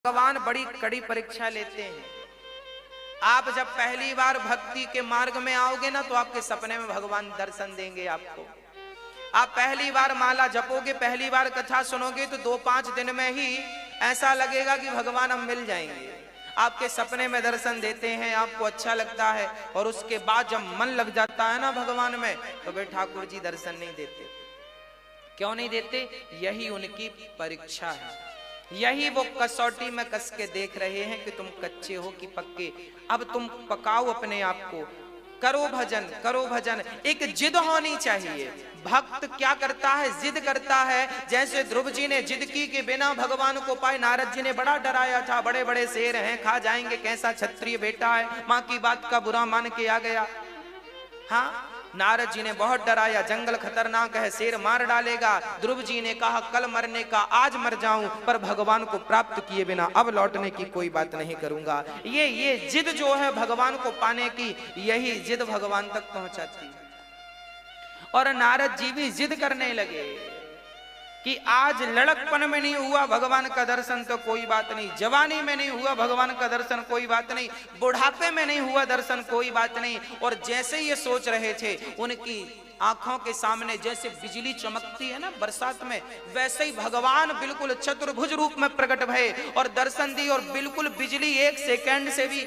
भगवान बड़ी कड़ी परीक्षा लेते हैं। आप जब पहली बार भक्ति के मार्ग में आओगे ना तो आपके सपने में भगवान दर्शन देंगे आपको। आप पहली बार माला जपोगे, पहली बार कथा सुनोगे तो 2-5 दिन में ही ऐसा लगेगा कि भगवान हम मिल जाएंगे। आपके सपने में दर्शन देते हैं, आपको अच्छा लगता है, और उसके बाद जब मन लग जाता है ना भगवान में तो भाई ठाकुर जी दर्शन नहीं देते। क्यों नहीं देते? यही उनकी परीक्षा है, यही वो कसौटी में कस के देख रहे हैं कि तुम कच्चे हो कि पक्के। अब तुम पकाओ अपने आप को, करो भजन, करो भजन। एक जिद होनी चाहिए। भक्त क्या करता है? जिद करता है। जैसे ध्रुव जी ने जिद की कि बिना भगवान को पाए, नारद जी ने बड़ा डराया था, बड़े बड़े शेर हैं, खा जाएंगे, कैसा क्षत्रिय बेटा है, माँ की बात का बुरा मान के आ गया। हाँ, नारद जी ने बहुत डराया, जंगल खतरनाक है, शेर मार डालेगा। ध्रुव जी ने कहा कल मरने का आज मर जाऊं, पर भगवान को प्राप्त किए बिना अब लौटने की कोई बात नहीं करूंगा। ये जिद जो है भगवान को पाने की, यही जिद भगवान तक पहुंचाती है। और नारद जी भी जिद करने लगे कि आज लड़कपन में नहीं हुआ भगवान का दर्शन तो कोई बात नहीं, जवानी में नहीं हुआ भगवान का दर्शन कोई बात नहीं, बुढ़ापे में नहीं हुआ दर्शन कोई बात नहीं। और जैसे ये सोच रहे थे, उनकी आंखों के सामने जैसे बिजली चमकती है ना बरसात में, वैसे ही भगवान बिल्कुल चतुर्भुज रूप में प्रकट भये और दर्शन दी। और बिल्कुल बिजली 1 सेकंड से भी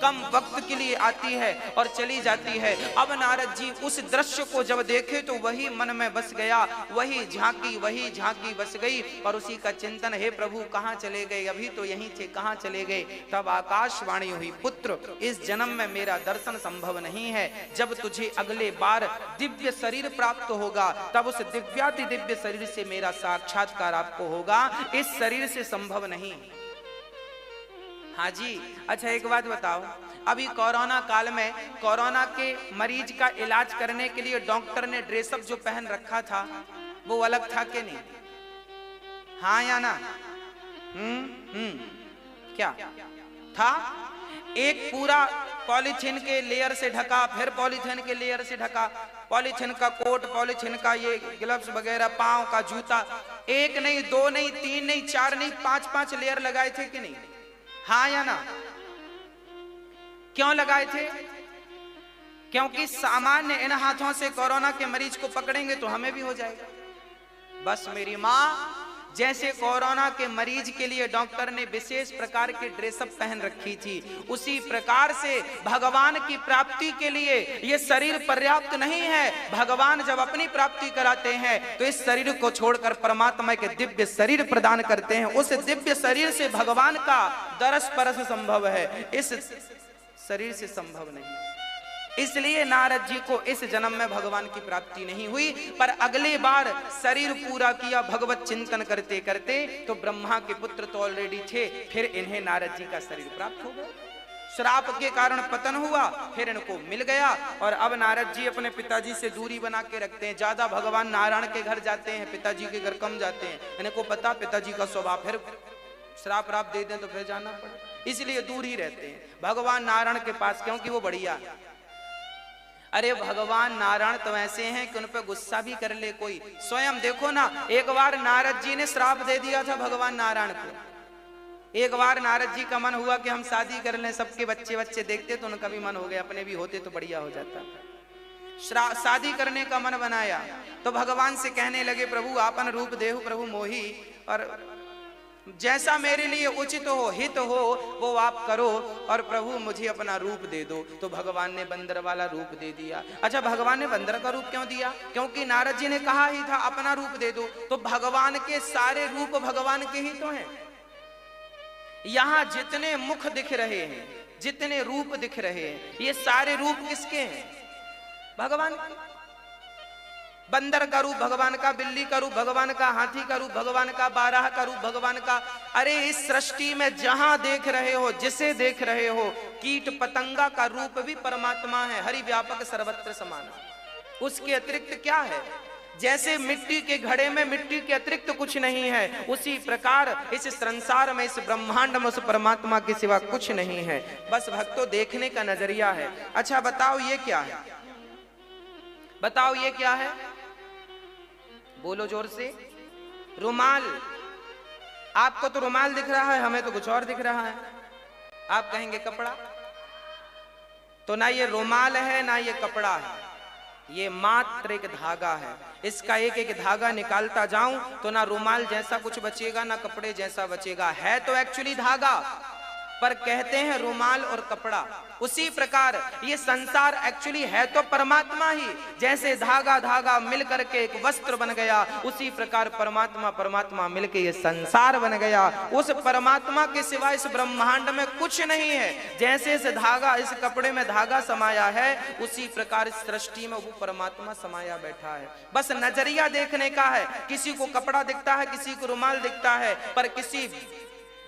कम वक्त के लिए आती है और चली जाती है। अब नारद जी उस दृश्य को जब देखे तो वही मन में बस गया, वही झांकी बस गई और उसी का चिंतन, हे प्रभु कहाँ चले गए, अभी तो यहीं थे, कहाँ चले गए। तब आकाशवाणी हुई, पुत्र इस जन्म में मेरा दर्शन संभव नहीं है, जब तुझे अगले बार दिव्य शरीर प्राप्त होगा तब उस दिव्याति दिव्य शरीर से मेरा साक्षात्कार आपको होगा, इस शरीर से संभव नहीं। हाँ जी। अच्छा एक बात बताओ, अभी कोरोना काल में कोरोना के मरीज का इलाज करने के लिए डॉक्टर ने ड्रेसअप जो पहन रखा था वो अलग था कि नहीं? हाँ या ना? क्या था? एक पूरा पॉलीथीन के लेयर से ढका, फिर पॉलीथीन के लेयर से ढका, पॉलीथीन का कोट, पॉलीथीन का ये ग्लव्स वगैरह, पांव का जूता, 1 नहीं 2 नहीं 3 नहीं 4 नहीं 5-5 लेयर लगाए थे कि नहीं? हाँ या ना? क्यों लगाए थे? क्योंकि सामान्य इन हाथों से कोरोना के मरीज को पकड़ेंगे तो हमें भी हो जाएगा। बस मेरी माँ, जैसे कोरोना के मरीज के लिए डॉक्टर ने विशेष प्रकार के ड्रेसअप पहन रखी थी, उसी प्रकार से भगवान की प्राप्ति के लिए ये शरीर पर्याप्त नहीं है। भगवान जब अपनी प्राप्ति कराते हैं तो इस शरीर को छोड़कर परमात्मा के दिव्य शरीर प्रदान करते हैं। उस दिव्य शरीर से भगवान का दरस परस संभव है, इस शरीर से संभव नहीं। इसलिए नारद जी को इस जन्म में भगवान की प्राप्ति नहीं हुई, पर अगले बार शरीर पूरा किया भगवत चिंतन करते करते, तो ब्रह्मा के पुत्र तो ऑलरेडी थे, फिर इन्हें नारद जी का शरीर प्राप्त हो गया। श्राप के कारण पतन हुआ, फिर इनको मिल गया, और अब नारद जी अपने पिताजी से दूरी बना के रखते हैं। ज्यादा भगवान नारायण के घर जाते हैं, पिताजी के घर कम जाते हैं। इनको पता पिताजी का स्वभाव, फिर श्राप राप दे दें तो फिर जाना पड़े, इसलिए दूर ही रहते हैं भगवान नारायण के पास, क्योंकि वो बढ़िया। अरे भगवान नारायण तो ऐसे हैं कि उन पर गुस्सा भी कर ले कोई। स्वयं देखो ना, एक बार नारद जी ने श्राप दे दिया था भगवान नारायण को। एक बार नारद जी का मन हुआ कि हम शादी कर लें, सबके बच्चे बच्चे देखते तो उनका भी मन हो गया, अपने भी होते तो बढ़िया हो जाता। शादी करने का मन बनाया तो भगवान से कहने लगे, प्रभु आपन रूप देहु प्रभु मोही, और जैसा मेरे लिए उचित हो, हित हो, वो आप करो, और प्रभु मुझे अपना रूप दे दो। तो भगवान ने बंदर वाला रूप दे दिया। अच्छा, भगवान ने बंदर का रूप क्यों दिया? क्योंकि नारद जी ने कहा ही था अपना रूप दे दो। तो भगवान के सारे रूप भगवान के ही तो हैं। यहां जितने मुख दिख रहे हैं, जितने रूप दिख रहे हैं, ये सारे रूप किसके हैं? भगवान। बंदर का रूप भगवान का, बिल्ली का रूप भगवान का, हाथी का रूप भगवान का, बारह का रूप भगवान का। अरे इस सृष्टि में जहां देख रहे हो, जिसे देख रहे हो, कीट पतंगा का रूप भी परमात्मा है, हरि व्यापक सर्वत्र समान। उसके अतिरिक्त क्या है? जैसे मिट्टी के घड़े में मिट्टी के अतिरिक्त कुछ नहीं है, उसी प्रकार इस संसार में, इस ब्रह्मांड में उस परमात्मा के सिवा कुछ नहीं है। बस भक्तों देखने का नजरिया है। अच्छा बताओ ये क्या है? बताओ ये क्या है? बोलो जोर से। रुमाल। आपको तो रुमाल दिख रहा है, हमें तो कुछ और दिख रहा है। आप कहेंगे कपड़ा, तो ना ये रुमाल है ना ये कपड़ा है, ये मात्र एक धागा है। इसका एक एक धागा निकालता जाऊं तो ना रुमाल जैसा कुछ बचेगा ना कपड़े जैसा बचेगा। है तो एक्चुअली धागा, पर कहते हैं रुमाल और कपड़ा। उसी प्रकार ये संसार एक्चुअली है तो परमात्मा ही। जैसे धागा धागा मिल करके एक वस्त्र बन गया, उसी प्रकार परमात्मा परमात्मा मिलके ये संसार बन गया। उस परमात्मा के सिवा इस ब्रह्मांड में कुछ नहीं है। जैसे इस धागा, इस कपड़े में धागा समाया है, उसी प्रकार इस सृष्टि में वो परमात्मा समाया बैठा है। बस नजरिया देखने का है। किसी को कपड़ा दिखता है, किसी को रुमाल दिखता है, पर किसी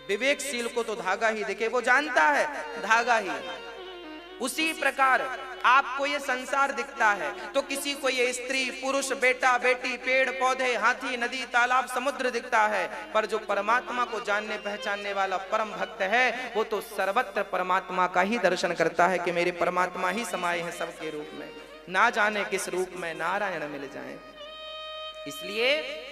विवेकशील को तो धागा ही दिखे, वो जानता है धागा ही। उसी प्रकार आपको ये संसार दिखता है तो किसी को ये स्त्री पुरुष बेटा बेटी पेड़ पौधे हाथी नदी तालाब समुद्र दिखता है, पर जो परमात्मा को जानने पहचानने वाला परम भक्त है वो तो सर्वत्र परमात्मा का ही दर्शन करता है कि मेरे परमात्मा ही समाये हैं सबके रूप में, ना जाने किस रूप में नारायण मिल जाए। इसलिए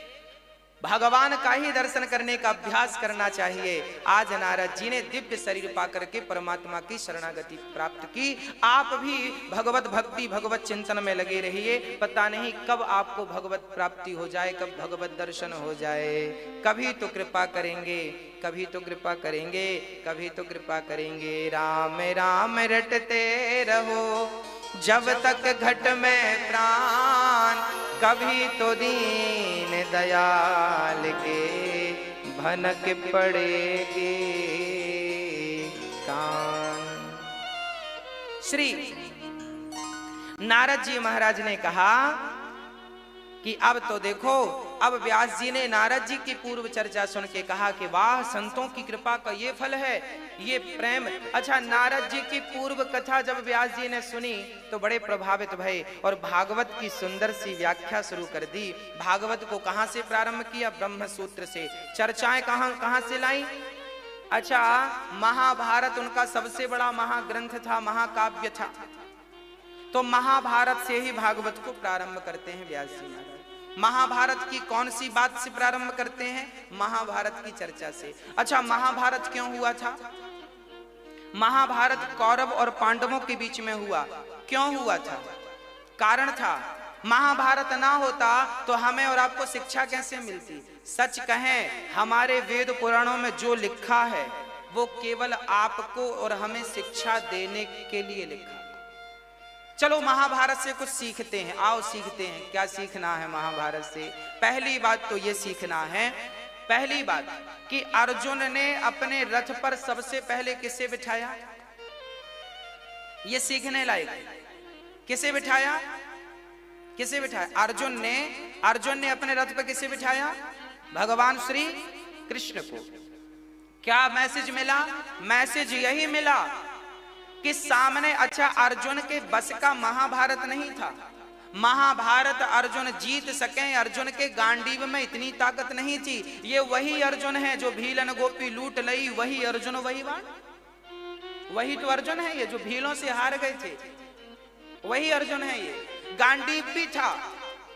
भगवान का ही दर्शन करने का अभ्यास करना चाहिए। आज नारद जी ने दिव्य शरीर पाकर के परमात्मा की शरणागति प्राप्त की। आप भी भगवत भक्ति भगवत चिंतन में लगे रहिए। पता नहीं कब आपको भगवत प्राप्ति हो जाए, कब भगवत दर्शन हो जाए। कभी तो कृपा करेंगे, कभी तो कृपा करेंगे, कभी तो कृपा करेंगे। राम राम रटते रहो जब तक घट में प्राण, कभी तो दीन दयाल के भनक पड़ेगी कान। श्री नारद जी महाराज ने कहा कि अब तो देखो, अब व्यास जी ने नारद जी की पूर्व चर्चा सुन के कहा कि वाह, संतों की कृपा का ये फल है, ये प्रेम। अच्छा, नारद जी की पूर्व कथा जब व्यास जी ने सुनी तो बड़े प्रभावित भये और भागवत की सुंदर सी व्याख्या शुरू कर दी। भागवत को कहां से प्रारंभ किया? ब्रह्म सूत्र से। चर्चाएं कहां से लाई? अच्छा, महाभारत उनका सबसे बड़ा महाग्रंथ था, महाकाव्य था, तो महाभारत से ही भागवत को प्रारंभ करते हैं व्यास जी महाराज। महाभारत की कौन सी बात से प्रारंभ करते हैं? महाभारत की चर्चा से। अच्छा, महाभारत क्यों हुआ था? महाभारत कौरव और पांडवों के बीच में हुआ। क्यों हुआ था? कारण था। महाभारत ना होता तो हमें और आपको शिक्षा कैसे मिलती? सच कहें, हमारे वेद पुराणों में जो लिखा है वो केवल आपको और हमें शिक्षा देने के लिए लिखा। चलो महाभारत से कुछ सीखते हैं, आओ सीखते हैं। क्या सीखना है महाभारत से? पहली बात तो ये सीखना है, पहली बात कि अर्जुन ने अपने रथ पर सबसे पहले किसे बिठाया? ये सीखने लायक। किसे बिठाया? किसे बिठाया? अर्जुन ने अपने रथ पर किसे बिठाया? भगवान श्री कृष्ण को। क्या मैसेज मिला? मैसेज यही मिला कि सामने, अच्छा, अर्जुन के बस का महाभारत नहीं था। महाभारत अर्जुन जीत सके, अर्जुन के गांडीव में इतनी ताकत नहीं थी। ये वही अर्जुन है जो भीलन गोपी लूट लई, वही अर्जुन वही बाण, वही तो अर्जुन है ये जो भीलों से हार गए थे, वही अर्जुन है ये। गांडीव भी था,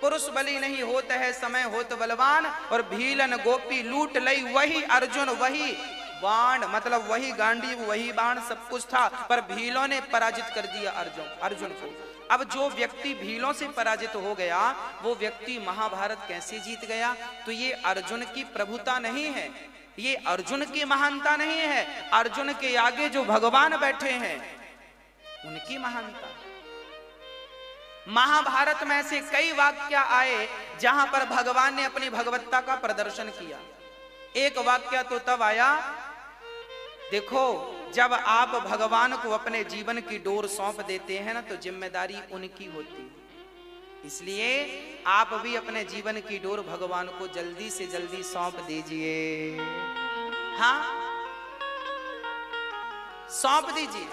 पुरुष बलि नहीं होता है समय होत बलवान, और भीलन गोपी लूट लई, वही अर्जुन वही बाण, मतलब वही गांडीव वही बाण, सब कुछ था, पर भीलों ने पराजित कर दिया अर्जुन को। अब जो व्यक्ति भीलों से पराजित हो गया वो व्यक्ति महाभारत कैसे जीत गया? तो ये अर्जुन की प्रभुता नहीं है, ये अर्जुन की महानता नहीं है, अर्जुन के आगे जो भगवान बैठे हैं उनकी महानता। महाभारत में ऐसे कई वाक्य आए जहां पर भगवान ने अपनी भगवत्ता का प्रदर्शन किया। एक वाक्य तो तब आया, देखो, जब आप भगवान को अपने जीवन की डोर सौंप देते हैं ना तो जिम्मेदारी उनकी होती है। इसलिए आप भी अपने जीवन की डोर भगवान को जल्दी से जल्दी सौंप दीजिए। हाँ, सौंप दीजिए।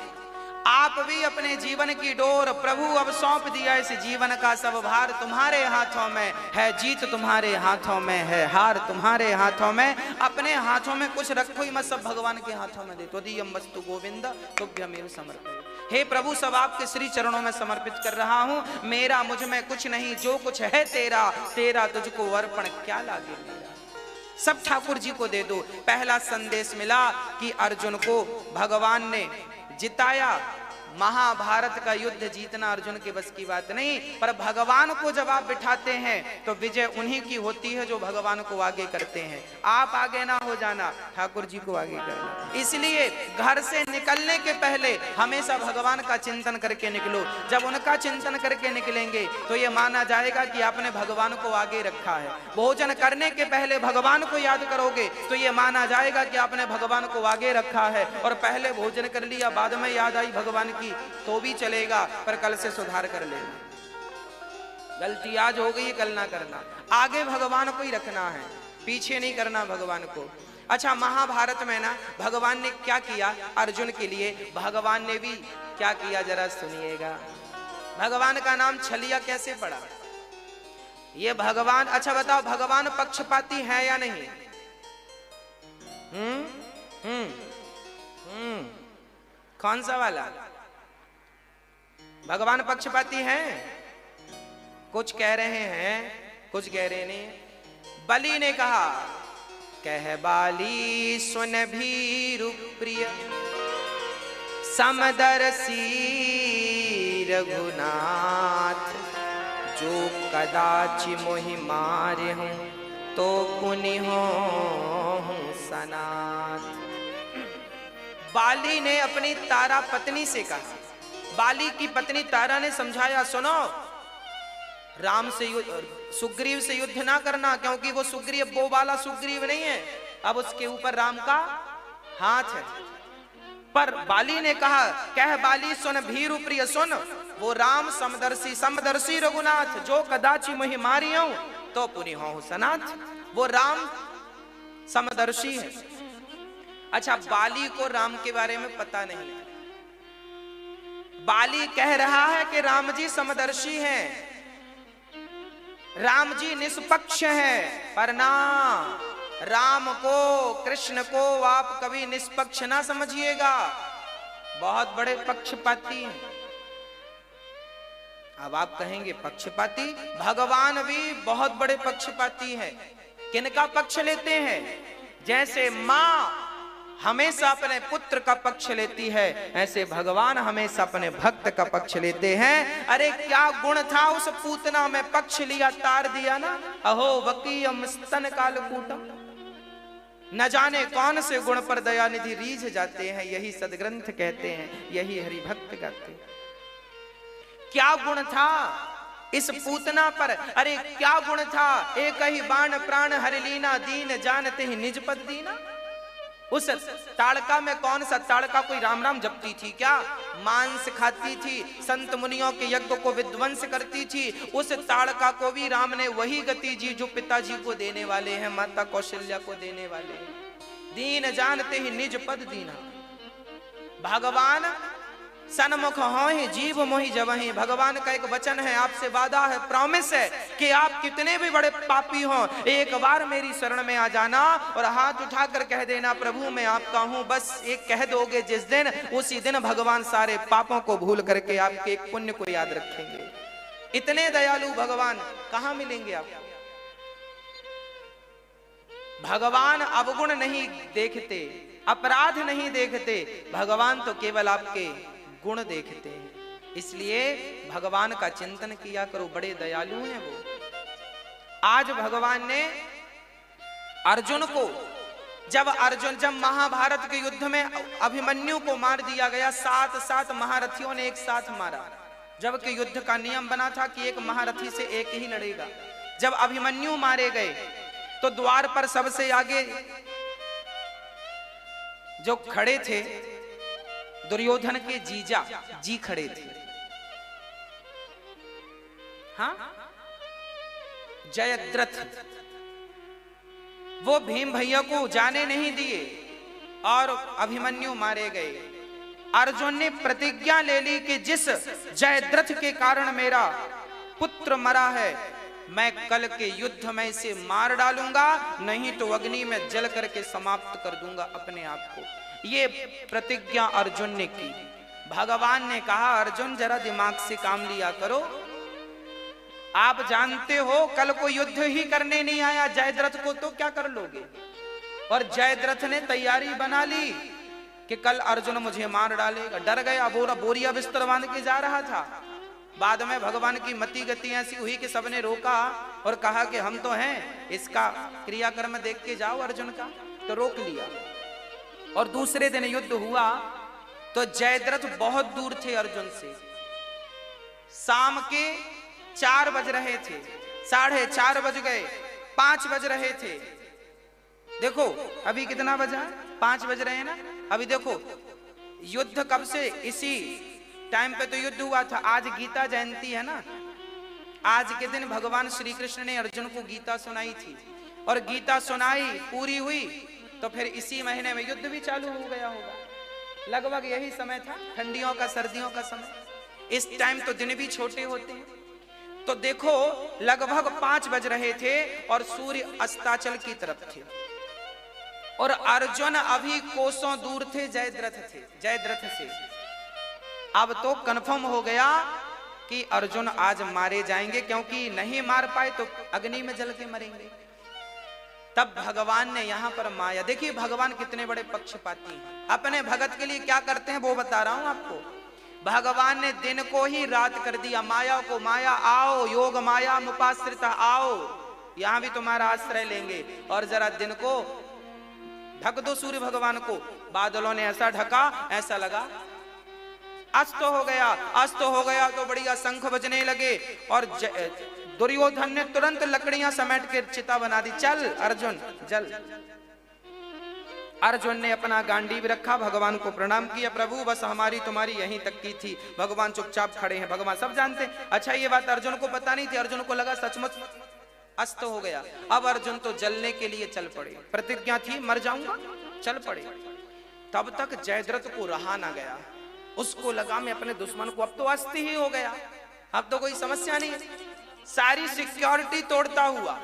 आप भी अपने जीवन की डोर प्रभु अब सौंप दिया, इस जीवन का सब भार तुम्हारे हाथों में है, जीत तुम्हारे हाथों में है, हार तुम्हारे हाथों में। अपने हाथों में कुछ रखो ही मत, सब भगवान के हाथों में दे। त्वदीयं वस्तु गोविंद तुभ्यमेव समर्पयामि। हे प्रभु, सब आपके श्री चरणों में समर्पित कर रहा हूं। मेरा मुझ में कुछ नहीं, जो कुछ है तेरा, तेरा तुझको अर्पण क्या लागे मेरा। सब ठाकुर जी को दे दो। पहला संदेश मिला कि अर्जुन को भगवान ने जिताया। महाभारत का युद्ध जीतना अर्जुन के बस की बात नहीं, पर भगवान को जब आप बिठाते हैं तो विजय उन्हीं की होती है जो भगवान को आगे करते हैं। आप आगे ना हो जाना, ठाकुर जी को आगे करना। इसलिए घर से निकलने के पहले हमेशा भगवान का चिंतन करके निकलो। जब उनका चिंतन करके निकलेंगे तो ये माना जाएगा कि आपने भगवान को आगे रखा है। भोजन करने के पहले भगवान को याद करोगे तो ये माना जाएगा कि आपने भगवान को आगे रखा है। और पहले भोजन कर लिया, बाद में याद आई भगवान की, तो भी चलेगा, पर कल से सुधार कर लेना। गलती आज हो गई, कल ना करना। आगे भगवान को ही रखना है, पीछे नहीं करना भगवान को। अच्छा, महाभारत में ना भगवान ने क्या किया अर्जुन के लिए, भगवान ने भी क्या किया जरा सुनिएगा। भगवान का नाम छलिया कैसे पड़ा ये भगवान? अच्छा बताओ, भगवान पक्षपाती है या नहीं? कौन सा वाला? भगवान पक्षपाती हैं? कुछ कह रहे हैं, कुछ कह रहे नहीं। बलि ने कहा, कह बाली सुन भीरु प्रिय समदर्शी रघुनाथ, जो कदाचि मोहि मारे हूं तो पुनि हूं सनाथ। बाली ने अपनी तारा पत्नी से कहा। बाली की पत्नी तारा ने समझाया, सुनो, राम से सुग्रीव से युद्ध ना करना, क्योंकि वो सुग्रीव वो वाला सुग्रीव नहीं है, अब उसके ऊपर राम का हाथ है। पर बाली ने कहा, कह बाली सुन भीरु प्रिय सुन, वो राम समदर्शी रघुनाथ, जो कदाचि मोहि मारियो तो पुनि होहु सनाथ। वो राम समदर्शी है। अच्छा, बाली को राम के बारे में पता नहीं। बाली कह रहा है कि राम जी समदर्शी हैं, राम जी निष्पक्ष हैं, पर ना, राम को, कृष्ण को आप कभी निष्पक्ष ना समझिएगा, बहुत बड़े पक्षपाती हैं। अब आप कहेंगे पक्षपाती, भगवान भी बहुत बड़े पक्षपाती हैं। किनका पक्ष लेते हैं? जैसे मां हमेशा अपने पुत्र का पक्ष लेती है, ऐसे भगवान हमेशा अपने भक्त का पक्ष लेते हैं। अरे क्या गुण था उस पूतना में, पक्ष लिया तार दिया ना। अहो वकीयम स्तन कालकूटम, न जाने कौन से गुण पर दयानिधि रीझ जाते हैं, यही सदग्रंथ कहते हैं, यही हरि भक्त कहते हैं। क्या गुण था इस पूतना पर? अरे क्या गुण था, एक ही बाण प्राण हरि लीना, दीन जानते ही निज पद दीना। उस ताड़का में कौन सा ताड़का कोई राम राम जपती थी क्या? मांस खाती थी, संत मुनियों के यज्ञ को विध्वंस करती थी। उस ताड़का को भी राम ने वही गति जी जो पिताजी को देने वाले हैं, माता कौशल्या को देने वाले हैं। दीन जानते ही निज पद दीना। भगवान सन्मुख होहि जीव मोहि जबहि। भगवान का एक वचन है, आपसे वादा है, प्रॉमिस है कि आप कितने भी बड़े पापी हों, एक बार मेरी शरण में आ जाना और हाथ उठाकर कह देना, प्रभु मैं आपका हूं। बस एक कह दोगे जिस दिन, उसी दिन भगवान सारे पापों को भूल करके आपके एक पुण्य को याद रखेंगे। इतने दयालु भगवान कहां मिलेंगे आपको? भगवान अवगुण नहीं देखते, अपराध नहीं देखते, भगवान तो केवल आपके गुण देखते हैं। इसलिए भगवान का चिंतन किया करो, बड़े दयालु हैं वो। आज भगवान ने अर्जुन को, जब महाभारत के युद्ध में अभिमन्यु को मार दिया गया, 7 महारथियों ने एक साथ मारा, जबकि युद्ध का नियम बना था कि एक महारथी से एक ही लड़ेगा। जब अभिमन्यु मारे गए तो द्वार पर सबसे आगे जो खड़े थे, दुर्योधन के जीजा जी खड़े थे। हाँ, जयद्रथ, वो भीम भैया को जाने नहीं दिए और अभिमन्यु मारे गए। अर्जुन ने प्रतिज्ञा ले ली कि जिस जयद्रथ के कारण मेरा पुत्र मरा है, मैं कल के युद्ध में इसे मार डालूंगा, नहीं तो अग्नि में जल करके समाप्त कर दूंगा अपने आप को। ये प्रतिज्ञा अर्जुन ने की। भगवान ने कहा, अर्जुन जरा दिमाग से काम लिया करो। आप जानते हो कल को युद्ध ही करने नहीं आया जयद्रथ को, तो क्या कर लोगे? और जयद्रथ ने तैयारी बना ली कि कल अर्जुन मुझे मार डालेगा। डर गया, बोरिया बिस्तर बांध के जा रहा था। बाद में भगवान की मति गति ऐसी हुई कि सबने रोका और कहा कि हम तो हैं, इसका क्रियाकर्म देख के जाओ अर्जुन का, तो रोक लिया। और दूसरे दिन युद्ध हुआ तो जयद्रथ बहुत दूर थे अर्जुन से। शाम के 4 बज रहे थे, 4:30 बज गए, 5 बज रहे थे। देखो अभी कितना बजा? 5 बज रहे हैं ना। अभी देखो युद्ध कब से, इसी टाइम पे तो युद्ध हुआ था। आज गीता जयंती है ना, आज के दिन भगवान श्री कृष्ण ने अर्जुन को गीता सुनाई थी, और गीता सुनाई पूरी हुई तो फिर इसी महीने में युद्ध भी चालू हो गया होगा। लगभग यही समय था, ठंडियों का सर्दियों का समय। इस टाइम तो दिन भी छोटे होते हैं। तो देखो लगभग 5 बज रहे थे और सूर्य अस्ताचल की तरफ थे, और अर्जुन अभी कोसों दूर थे जयद्रथ से। अब तो कंफर्म हो गया कि अर्जुन आज मारे जाएंगे, क्योंकि नहीं मार पाए तो अग्नि में जल के मरेंगे। तब भगवान ने यहां पर माया, देखिए भगवान कितने बड़े पक्षपाती हैं। अपने भगत के लिए क्या करते हैं वो बता रहा हूं आपको। भगवान ने दिन को ही रात कर दिया, माया को। माया आओ, योग माया मुपाश्रिता आओ, यहां भी तुम्हारा आश्रय लेंगे। और जरा दिन को ढक दो सूर्य भगवान को। बादलों ने ऐसा ढका, ऐसा लगा अस्त हो गया। अस्त हो गया तो बढ़िया शंख बजने लगे, और दुर्योधन ने तुरंत लकड़ियां समेट के चिता बना दी। चल अर्जुन जल। अर्जुन ने अपना गांडीव रखा, भगवान को प्रणाम किया। प्रभु बस हमारी तुम्हारी यहीं तक की थी। भगवान चुपचाप खड़े हैं, भगवान सब जानते हैं। अच्छा ये बात अर्जुन को पता नहीं थी। अर्जुन को लगा सचमुच अस्त हो गया। अब अर्जुन तो जलने के लिए चल पड़े, प्रतिज्ञा थी मर जाऊंगा, चल पड़े। तब तक जयद्रथ को रहा ना गया, उसको लगा मैं अपने दुश्मन को, अब तो अस्त ही हो गया, अब तो कोई समस्या नहीं है। सारी सिक्योरिटी तोड़ता हुआ,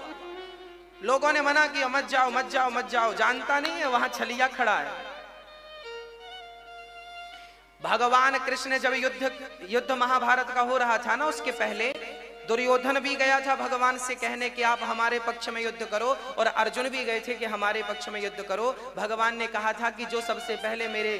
लोगों ने मना किया मत जाओ मत जाओ मत जाओ, जानता नहीं है वहां छलिया खड़ा है। भगवान कृष्ण जब युद्ध महाभारत का हो रहा था ना, उसके पहले दुर्योधन भी गया था भगवान से कहने कि आप हमारे पक्ष में युद्ध करो, और अर्जुन भी गए थे कि हमारे पक्ष में युद्ध करो। भगवान ने कहा था कि जो सबसे पहले मेरे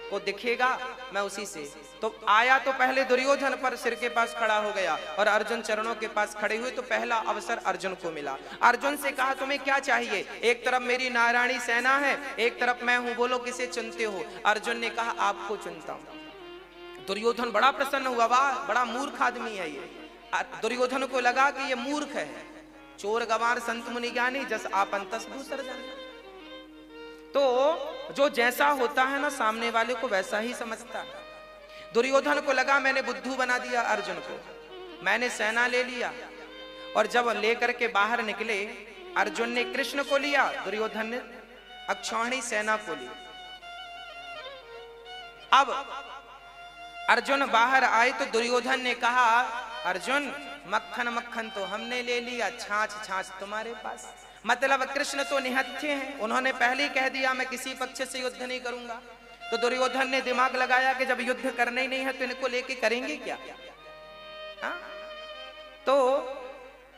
को दिखेगा मैं उसी से। तो आया तो पहले दुर्योधन पर सिर के पास खड़ा हो गया, और अर्जुन चरणों के पास खड़े हुए तो पहला अवसर अर्जुन को मिला। अर्जुन से कहा तुम्हें क्या चाहिए? एक तरफ मेरी नारायणी सेना है, एक तरफ मैं हूं, बोलो किसे चुनते हो? अर्जुन ने कहा आपको चुनता हूं। दुर्योधन बड़ा प्रसन्न हुआ, वाह बड़ा मूर्ख आदमी है ये। दुर्योधन को लगा कि ये मूर्ख है, चोर गवार संत मुनि ज्ञानी जस आपन तस दूसर जाने। तो जो जैसा होता है ना सामने वाले को वैसा ही समझता है। दुर्योधन को लगा मैंने बुद्धू बना दिया अर्जुन को, मैंने सेना ले लिया, और जब लेकर के बाहर निकले अर्जुन ने कृष्ण को लिया, दुर्योधन ने अक्षौहिणी सेना को ली। अब अर्जुन बाहर आए तो दुर्योधन ने कहा अर्जुन मक्खन मक्खन तो हमने ले लिया, छाछ छाछ तुम्हारे पास। मतलब कृष्ण तो निहत्थे हैं, उन्होंने पहले ही कह दिया मैं किसी पक्ष से युद्ध नहीं करूंगा। तो दुर्योधन ने दिमाग लगाया कि जब युद्ध करना ही नहीं है तो इनको लेके करेंगे क्या? हा? तो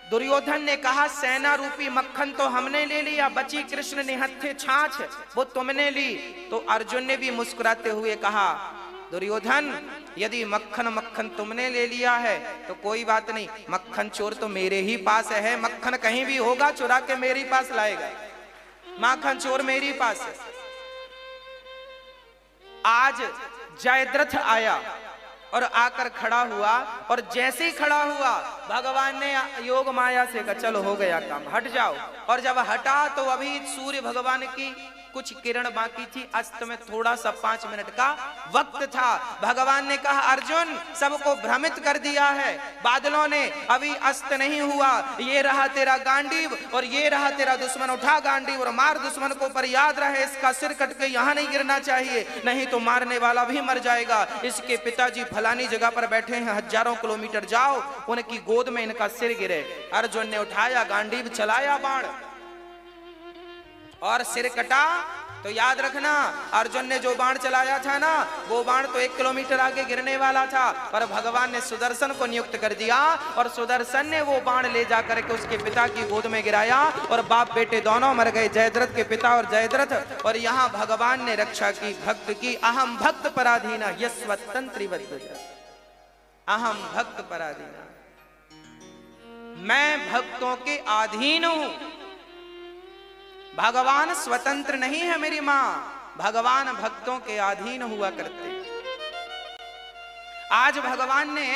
दुर्योधन ने कहा सेना रूपी मक्खन तो हमने ले लिया, बची कृष्ण निहत्थे छाछ वो तुमने ली। तो अर्जुन ने भी मुस्कुराते हुए कहा दुर्योधन यदि मक्खन मक्खन तुमने ले लिया है तो कोई बात नहीं, मक्खन चोर तो मेरे ही पास है, मक्खन कहीं भी होगा चुरा के मेरे पास लाएगा, माखन चोर मेरे पास है। आज जयद्रथ आया और आकर खड़ा हुआ, और जैसे ही खड़ा हुआ भगवान ने योग माया से कहा चलो हो गया काम, हट जाओ। और जब हटा तो अभी सूर्य भगवान की कुछ किरण बाकी थी, अस्त में थोड़ा सा 5 मिनट का वक्त था। भगवान ने कहा अर्जुन सबको भ्रमित कर दिया है बादलों ने, अभी अस्त नहीं हुआ, ये रहा तेरा गांडीव और ये रहा तेरा दुश्मन, उठा गांडीव और मार दुश्मन को, पर याद रहे इसका सिर कट के यहाँ नहीं गिरना चाहिए, नहीं तो मारने वाला भी मर जाएगा। इसके पिताजी फलानी जगह पर बैठे हैं, हजारों किलोमीटर जाओ, उनकी गोद में इनका सिर गिरे। अर्जुन ने उठाया गांडीव, चलाया बाण और सिर कटा। तो याद रखना, अर्जुन ने जो बाण चलाया था ना, वो बाण तो 1 किलोमीटर आगे गिरने वाला था, पर भगवान ने सुदर्शन को नियुक्त कर दिया और सुदर्शन ने वो बाण ले जाकर के उसके पिता की गोद में गिराया और बाप बेटे दोनों मर गए, जयद्रथ के पिता और जयद्रथ। और यहाँ भगवान ने रक्षा की, भक्त की। अहम भक्त पराधीना यस्वतंत्री, अहम भक्त पराधीना, मैं भक्तों के अधीन हूं। भगवान स्वतंत्र नहीं है मेरी मां, भगवान भक्तों के अधीन हुआ करते हैं। आज भगवान ने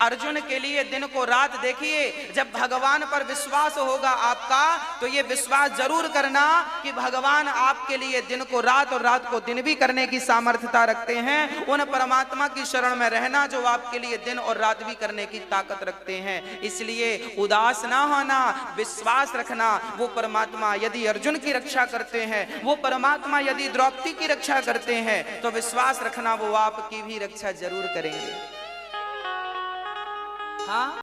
अर्जुन के लिए दिन को रात, देखिए जब भगवान पर विश्वास होगा आपका, तो ये विश्वास जरूर करना कि भगवान आपके लिए दिन को रात और रात को दिन भी करने की सामर्थ्यता रखते हैं। उन परमात्मा की शरण में रहना जो आपके लिए दिन और रात भी करने की ताकत रखते हैं। इसलिए उदास ना होना, विश्वास रखना। वो परमात्मा यदि अर्जुन की रक्षा करते हैं, वो परमात्मा यदि द्रौपदी की रक्षा करते हैं, तो विश्वास रखना वो आपकी भी रक्षा जरूर करेंगे। हाँ।